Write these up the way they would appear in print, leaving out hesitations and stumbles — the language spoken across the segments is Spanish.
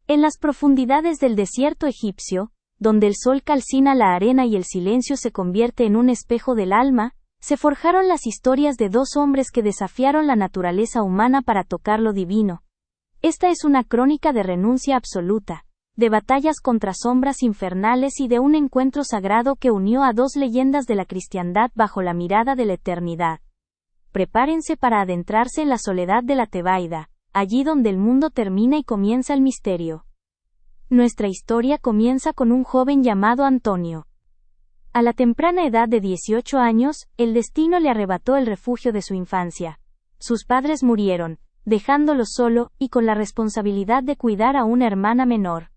En las profundidades del desierto egipcio, donde el sol calcina la arena y el silencio se convierte en un espejo del alma, se forjaron las historias de dos hombres que desafiaron la naturaleza humana para tocar lo divino. Esta es una crónica de renuncia absoluta, de batallas contra sombras infernales y de un encuentro sagrado que unió a dos leyendas de la cristiandad bajo la mirada de la eternidad. Prepárense para adentrarse en la soledad de la Tebaida, allí donde el mundo termina y comienza el misterio. Nuestra historia comienza con un joven llamado Antonio. A la temprana edad de 18 años, el destino le arrebató el refugio de su infancia. Sus padres murieron, dejándolo solo y con la responsabilidad de cuidar a una hermana menor.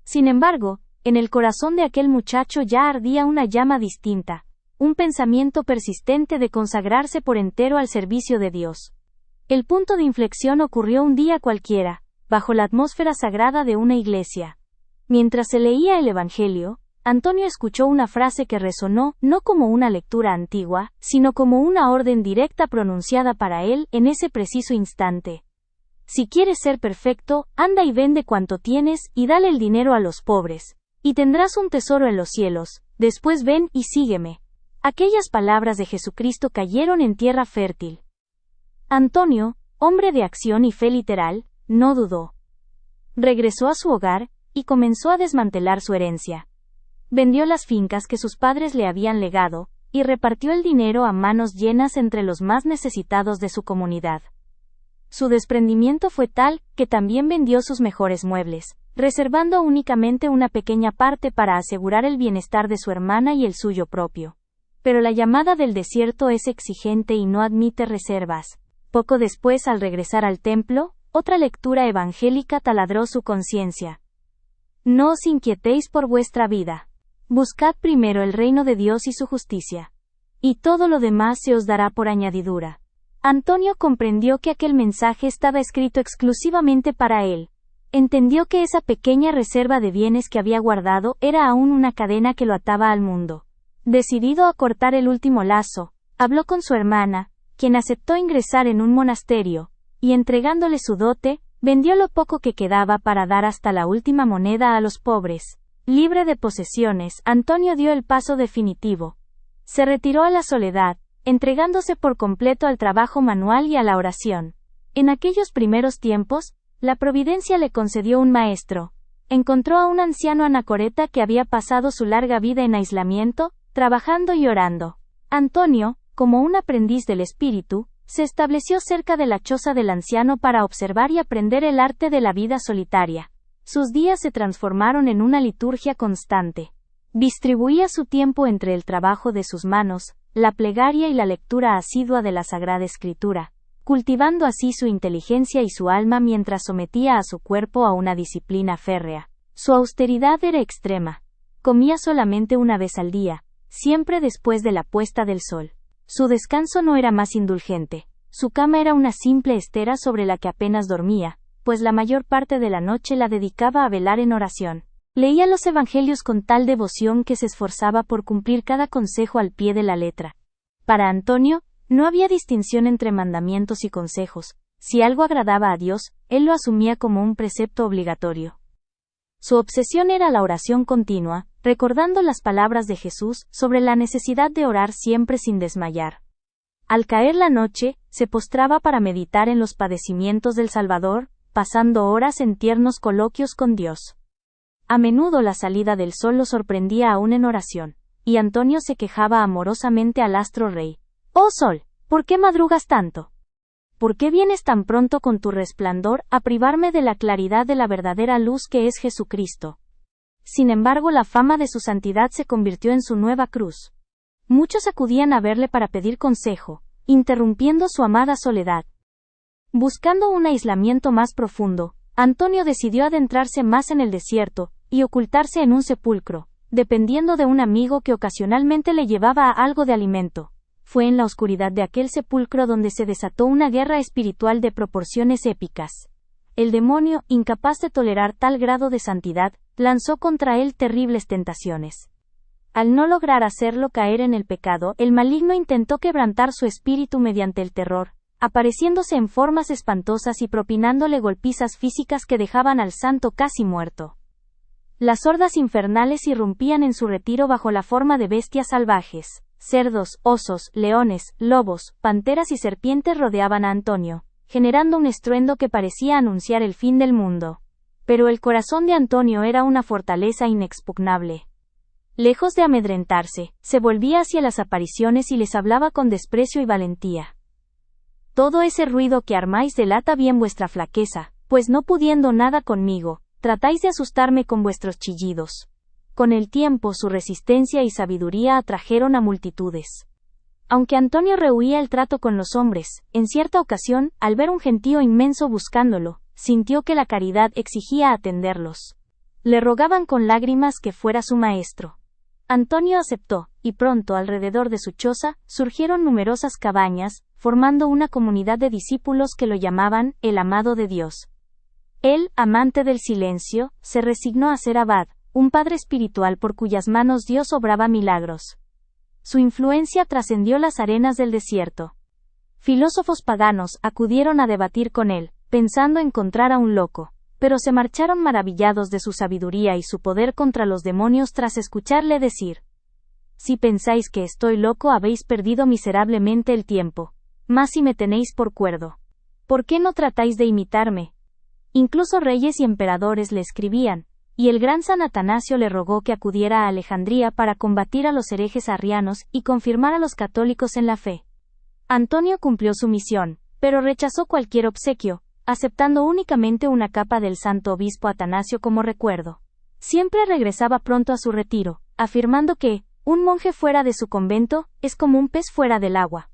Sin embargo, en el corazón de aquel muchacho ya ardía una llama distinta, un pensamiento persistente de consagrarse por entero al servicio de Dios. El punto de inflexión ocurrió un día cualquiera, bajo la atmósfera sagrada de una iglesia. Mientras se leía el Evangelio, Antonio escuchó una frase que resonó, no como una lectura antigua, sino como una orden directa pronunciada para él en ese preciso instante. Si quieres ser perfecto, anda y vende cuanto tienes, y dale el dinero a los pobres, y tendrás un tesoro en los cielos, después ven y sígueme. Aquellas palabras de Jesucristo cayeron en tierra fértil. Antonio, hombre de acción y fe literal, no dudó. Regresó a su hogar, y comenzó a desmantelar su herencia. Vendió las fincas que sus padres le habían legado, y repartió el dinero a manos llenas entre los más necesitados de su comunidad. Su desprendimiento fue tal, que también vendió sus mejores muebles, reservando únicamente una pequeña parte para asegurar el bienestar de su hermana y el suyo propio. Pero la llamada del desierto es exigente y no admite reservas. Poco después, al regresar al templo, otra lectura evangélica taladró su conciencia. No os inquietéis por vuestra vida. Buscad primero el reino de Dios y su justicia. Y todo lo demás se os dará por añadidura. Antonio comprendió que aquel mensaje estaba escrito exclusivamente para él. Entendió que esa pequeña reserva de bienes que había guardado era aún una cadena que lo ataba al mundo. Decidido a cortar el último lazo, habló con su hermana, quien aceptó ingresar en un monasterio, y entregándole su dote, vendió lo poco que quedaba para dar hasta la última moneda a los pobres. Libre de posesiones, Antonio dio el paso definitivo. Se retiró a la soledad, entregándose por completo al trabajo manual y a la oración. En aquellos primeros tiempos, la providencia le concedió un maestro. Encontró a un anciano anacoreta que había pasado su larga vida en aislamiento, trabajando y orando. Antonio, como un aprendiz del espíritu, se estableció cerca de la choza del anciano para observar y aprender el arte de la vida solitaria. Sus días se transformaron en una liturgia constante. Distribuía su tiempo entre el trabajo de sus manos, la plegaria y la lectura asidua de la Sagrada Escritura, cultivando así su inteligencia y su alma mientras sometía a su cuerpo a una disciplina férrea. Su austeridad era extrema. Comía solamente una vez al día, siempre después de la puesta del sol. Su descanso no era más indulgente. Su cama era una simple estera sobre la que apenas dormía, pues la mayor parte de la noche la dedicaba a velar en oración. Leía los evangelios con tal devoción que se esforzaba por cumplir cada consejo al pie de la letra. Para Antonio, no había distinción entre mandamientos y consejos. Si algo agradaba a Dios, él lo asumía como un precepto obligatorio. Su obsesión era la oración continua, recordando las palabras de Jesús sobre la necesidad de orar siempre sin desmayar. Al caer la noche, se postraba para meditar en los padecimientos del Salvador, pasando horas en tiernos coloquios con Dios. A menudo la salida del sol lo sorprendía aún en oración, y Antonio se quejaba amorosamente al astro rey. «Oh sol, ¿por qué madrugas tanto? ¿Por qué vienes tan pronto con tu resplandor a privarme de la claridad de la verdadera luz que es Jesucristo?» Sin embargo, la fama de su santidad se convirtió en su nueva cruz. Muchos acudían a verle para pedir consejo, interrumpiendo su amada soledad. Buscando un aislamiento más profundo, Antonio decidió adentrarse más en el desierto, y ocultarse en un sepulcro, dependiendo de un amigo que ocasionalmente le llevaba algo de alimento. Fue en la oscuridad de aquel sepulcro donde se desató una guerra espiritual de proporciones épicas. El demonio, incapaz de tolerar tal grado de santidad, lanzó contra él terribles tentaciones. Al no lograr hacerlo caer en el pecado, el maligno intentó quebrantar su espíritu mediante el terror, apareciéndose en formas espantosas y propinándole golpizas físicas que dejaban al santo casi muerto. Las hordas infernales irrumpían en su retiro bajo la forma de bestias salvajes. Cerdos, osos, leones, lobos, panteras y serpientes rodeaban a Antonio, generando un estruendo que parecía anunciar el fin del mundo. Pero el corazón de Antonio era una fortaleza inexpugnable. Lejos de amedrentarse, se volvía hacia las apariciones y les hablaba con desprecio y valentía. Todo ese ruido que armáis delata bien vuestra flaqueza, pues no pudiendo nada conmigo, tratáis de asustarme con vuestros chillidos. Con el tiempo su resistencia y sabiduría atrajeron a multitudes. Aunque Antonio rehuía el trato con los hombres, en cierta ocasión, al ver un gentío inmenso buscándolo, sintió que la caridad exigía atenderlos. Le rogaban con lágrimas que fuera su maestro. Antonio aceptó, y pronto alrededor de su choza, surgieron numerosas cabañas, formando una comunidad de discípulos que lo llamaban, el amado de Dios. Él, amante del silencio, se resignó a ser abad, un padre espiritual por cuyas manos Dios obraba milagros. Su influencia trascendió las arenas del desierto. Filósofos paganos acudieron a debatir con él, pensando encontrar a un loco, pero se marcharon maravillados de su sabiduría y su poder contra los demonios tras escucharle decir: si pensáis que estoy loco habéis perdido miserablemente el tiempo, más si me tenéis por cuerdo. ¿Por qué no tratáis de imitarme? Incluso reyes y emperadores le escribían, y el gran San Atanasio le rogó que acudiera a Alejandría para combatir a los herejes arrianos y confirmar a los católicos en la fe. Antonio cumplió su misión, pero rechazó cualquier obsequio, aceptando únicamente una capa del santo obispo Atanasio como recuerdo. Siempre regresaba pronto a su retiro, afirmando que, un monje fuera de su convento, es como un pez fuera del agua.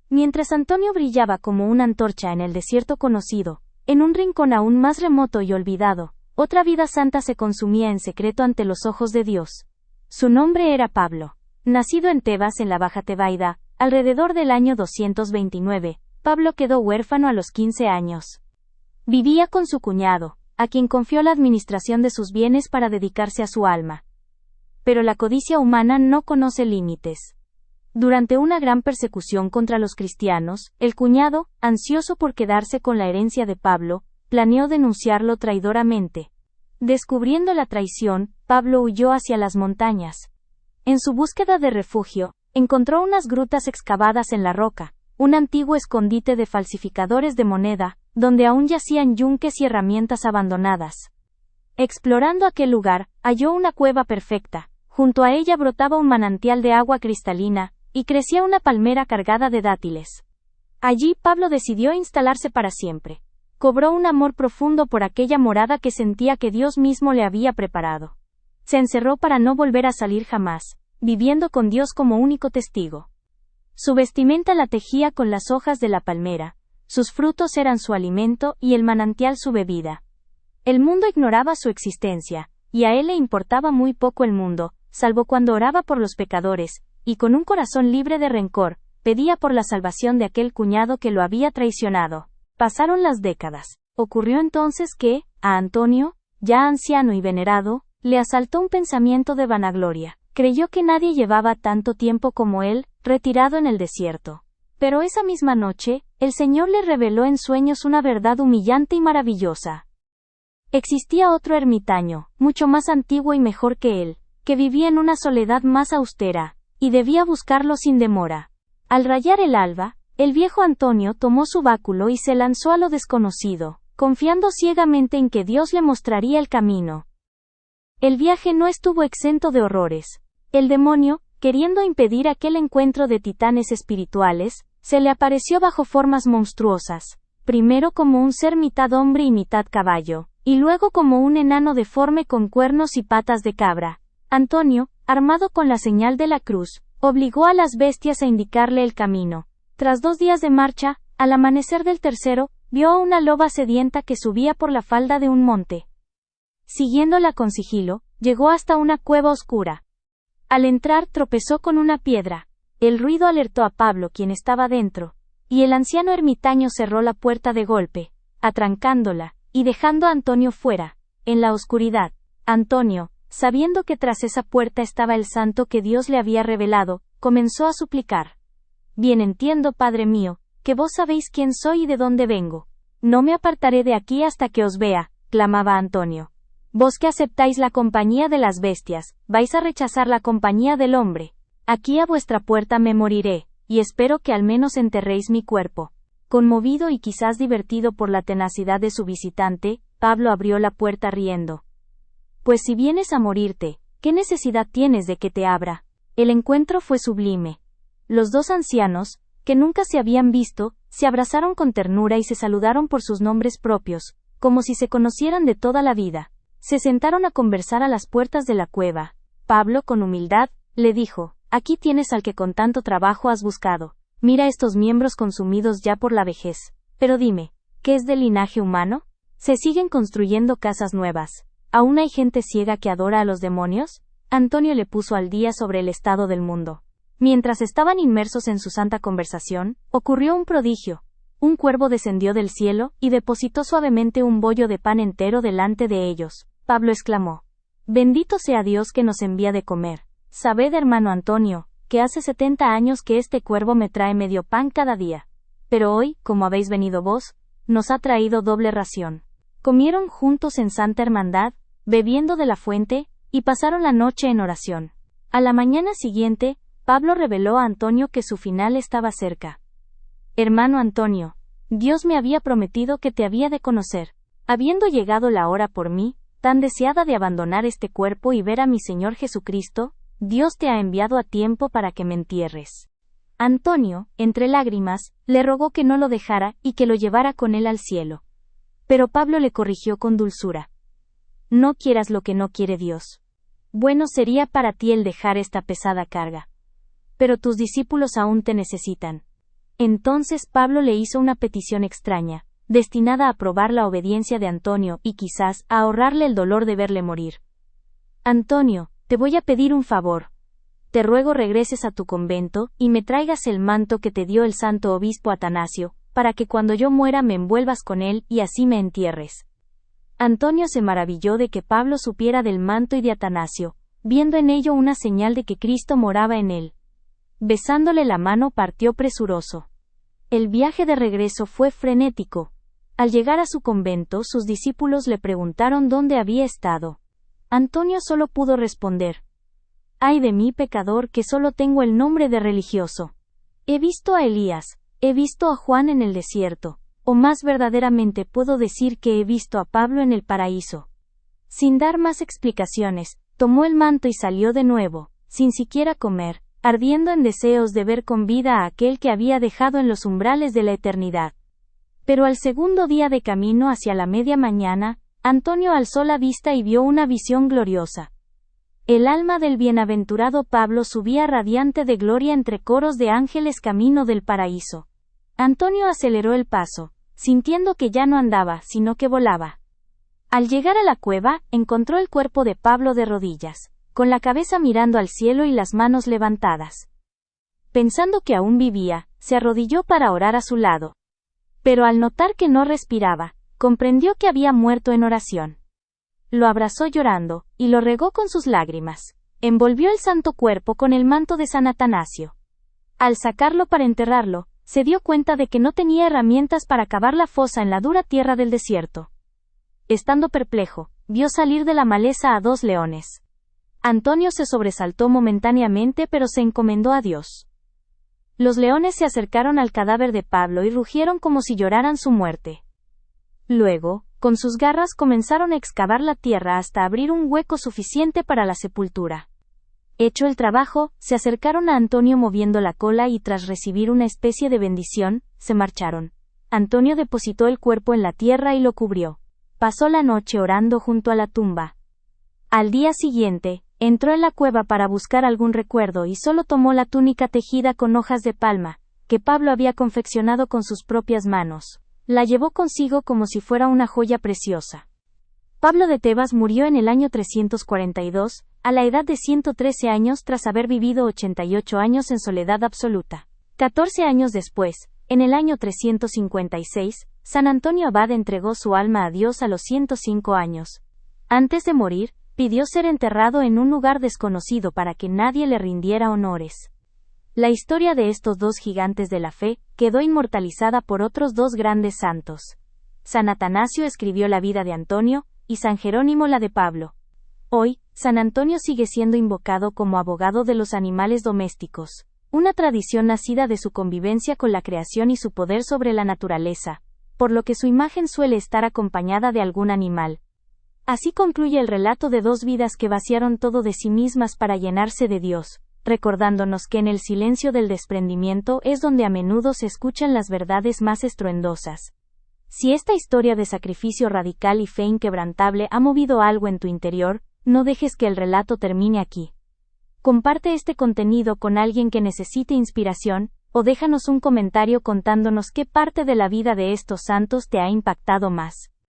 Mientras Antonio brillaba como una antorcha en el desierto conocido, en un rincón aún más remoto y olvidado, otra vida santa se consumía en secreto ante los ojos de Dios. Su nombre era Pablo. Nacido en Tebas en la Baja Tebaida, alrededor del año 229, Pablo quedó huérfano a los 15 años. Vivía con su cuñado, a quien confió la administración de sus bienes para dedicarse a su alma. Pero la codicia humana no conoce límites. Durante una gran persecución contra los cristianos, el cuñado, ansioso por quedarse con la herencia de Pablo, planeó denunciarlo traidoramente. Descubriendo la traición, Pablo huyó hacia las montañas. En su búsqueda de refugio, encontró unas grutas excavadas en la roca, un antiguo escondite de falsificadores de moneda, donde aún yacían yunques y herramientas abandonadas. Explorando aquel lugar, halló una cueva perfecta. Junto a ella brotaba un manantial de agua cristalina, y crecía una palmera cargada de dátiles. Allí Pablo decidió instalarse para siempre. Cobró un amor profundo por aquella morada que sentía que Dios mismo le había preparado. Se encerró para no volver a salir jamás, viviendo con Dios como único testigo. Su vestimenta la tejía con las hojas de la palmera, sus frutos eran su alimento y el manantial su bebida. El mundo ignoraba su existencia, y a él le importaba muy poco el mundo, salvo cuando oraba por los pecadores, y con un corazón libre de rencor, pedía por la salvación de aquel cuñado que lo había traicionado. Pasaron las décadas. Ocurrió entonces que, a Antonio, ya anciano y venerado, le asaltó un pensamiento de vanagloria. Creyó que nadie llevaba tanto tiempo como él, retirado en el desierto. Pero esa misma noche, el Señor le reveló en sueños una verdad humillante y maravillosa. Existía otro ermitaño, mucho más antiguo y mejor que él, que vivía en una soledad más austera, y debía buscarlo sin demora. Al rayar el alba, el viejo Antonio tomó su báculo y se lanzó a lo desconocido, confiando ciegamente en que Dios le mostraría el camino. El viaje no estuvo exento de horrores. El demonio, queriendo impedir aquel encuentro de titanes espirituales, se le apareció bajo formas monstruosas, primero como un ser mitad hombre y mitad caballo, y luego como un enano deforme con cuernos y patas de cabra. Antonio, armado con la señal de la cruz, obligó a las bestias a indicarle el camino. Tras 2 días de marcha, al amanecer del tercero, vio a una loba sedienta que subía por la falda de un monte. Siguiéndola con sigilo, llegó hasta una cueva oscura. Al entrar tropezó con una piedra. El ruido alertó a Pablo, quien estaba dentro, y el anciano ermitaño cerró la puerta de golpe, atrancándola, y dejando a Antonio fuera, en la oscuridad. Antonio, sabiendo que tras esa puerta estaba el santo que Dios le había revelado, comenzó a suplicar: Bien entiendo, Padre mío, que vos sabéis quién soy y de dónde vengo. No me apartaré de aquí hasta que os vea, clamaba Antonio. Vos que aceptáis la compañía de las bestias, vais a rechazar la compañía del hombre. Aquí a vuestra puerta me moriré, y espero que al menos enterréis mi cuerpo. Conmovido y quizás divertido por la tenacidad de su visitante, Pablo abrió la puerta riendo. Pues si vienes a morirte, ¿qué necesidad tienes de que te abra? El encuentro fue sublime. Los dos ancianos, que nunca se habían visto, se abrazaron con ternura y se saludaron por sus nombres propios, como si se conocieran de toda la vida. Se sentaron a conversar a las puertas de la cueva. Pablo, con humildad, le dijo: «Aquí tienes al que con tanto trabajo has buscado. Mira estos miembros consumidos ya por la vejez. Pero dime, ¿qué es del linaje humano? ¿Se siguen construyendo casas nuevas? ¿Aún hay gente ciega que adora a los demonios?». Antonio le puso al día sobre el estado del mundo. Mientras estaban inmersos en su santa conversación, ocurrió un prodigio. Un cuervo descendió del cielo, y depositó suavemente un bollo de pan entero delante de ellos. Pablo exclamó: «Bendito sea Dios que nos envía de comer. Sabed, hermano Antonio, que hace 70 años que este cuervo me trae medio pan cada día. Pero hoy, como habéis venido vos, nos ha traído doble ración». Comieron juntos en santa hermandad, bebiendo de la fuente, y pasaron la noche en oración. A la mañana siguiente, Pablo reveló a Antonio que su final estaba cerca. «Hermano Antonio, Dios me había prometido que te había de conocer. Habiendo llegado la hora por mí, tan deseada de abandonar este cuerpo y ver a mi Señor Jesucristo, Dios te ha enviado a tiempo para que me entierres». Antonio, entre lágrimas, le rogó que no lo dejara y que lo llevara con él al cielo. Pero Pablo le corrigió con dulzura: «No quieras lo que no quiere Dios. Bueno sería para ti el dejar esta pesada carga. Pero tus discípulos aún te necesitan». Entonces Pablo le hizo una petición extraña, destinada a probar la obediencia de Antonio y quizás a ahorrarle el dolor de verle morir. «Antonio, te voy a pedir un favor. Te ruego regreses a tu convento, y me traigas el manto que te dio el santo obispo Atanasio, para que cuando yo muera me envuelvas con él y así me entierres». Antonio se maravilló de que Pablo supiera del manto y de Atanasio, viendo en ello una señal de que Cristo moraba en él. Besándole la mano partió presuroso. El viaje de regreso fue frenético. Al llegar a su convento, sus discípulos le preguntaron dónde había estado. Antonio solo pudo responder: «Ay de mí, pecador, que solo tengo el nombre de religioso. He visto a Elías, he visto a Juan en el desierto, o más verdaderamente puedo decir que he visto a Pablo en el paraíso». Sin dar más explicaciones, tomó el manto y salió de nuevo, sin siquiera comer, ardiendo en deseos de ver con vida a aquel que había dejado en los umbrales de la eternidad. Pero al segundo día de camino hacia la media mañana, Antonio alzó la vista y vio una visión gloriosa. El alma del bienaventurado Pablo subía radiante de gloria entre coros de ángeles camino del paraíso. Antonio aceleró el paso, sintiendo que ya no andaba, sino que volaba. Al llegar a la cueva, encontró el cuerpo de Pablo de rodillas, con la cabeza mirando al cielo y las manos levantadas. Pensando que aún vivía, se arrodilló para orar a su lado. Pero al notar que no respiraba, comprendió que había muerto en oración. Lo abrazó llorando, y lo regó con sus lágrimas. Envolvió el santo cuerpo con el manto de San Atanasio. Al sacarlo para enterrarlo, se dio cuenta de que no tenía herramientas para cavar la fosa en la dura tierra del desierto. Estando perplejo, vio salir de la maleza a 2 leones. Antonio se sobresaltó momentáneamente, pero se encomendó a Dios. Los leones se acercaron al cadáver de Pablo y rugieron como si lloraran su muerte. Luego, con sus garras comenzaron a excavar la tierra hasta abrir un hueco suficiente para la sepultura. Hecho el trabajo, se acercaron a Antonio moviendo la cola y tras recibir una especie de bendición, se marcharon. Antonio depositó el cuerpo en la tierra y lo cubrió. Pasó la noche orando junto a la tumba. Al día siguiente, entró en la cueva para buscar algún recuerdo y solo tomó la túnica tejida con hojas de palma, que Pablo había confeccionado con sus propias manos. La llevó consigo como si fuera una joya preciosa. Pablo de Tebas murió en el año 342, a la edad de 113 años tras haber vivido 88 años en soledad absoluta. 14 años después, en el año 356, San Antonio Abad entregó su alma a Dios a los 105 años. Antes de morir, pidió ser enterrado en un lugar desconocido para que nadie le rindiera honores. La historia de estos dos gigantes de la fe quedó inmortalizada por otros dos grandes santos. San Atanasio escribió la vida de Antonio, y San Jerónimo la de Pablo. Hoy, San Antonio sigue siendo invocado como abogado de los animales domésticos, una tradición nacida de su convivencia con la creación y su poder sobre la naturaleza, por lo que su imagen suele estar acompañada de algún animal. Así concluye el relato de dos vidas que vaciaron todo de sí mismas para llenarse de Dios, recordándonos que en el silencio del desprendimiento es donde a menudo se escuchan las verdades más estruendosas. Si esta historia de sacrificio radical y fe inquebrantable ha movido algo en tu interior, no dejes que el relato termine aquí. Comparte este contenido con alguien que necesite inspiración, o déjanos un comentario contándonos qué parte de la vida de estos santos te ha impactado más.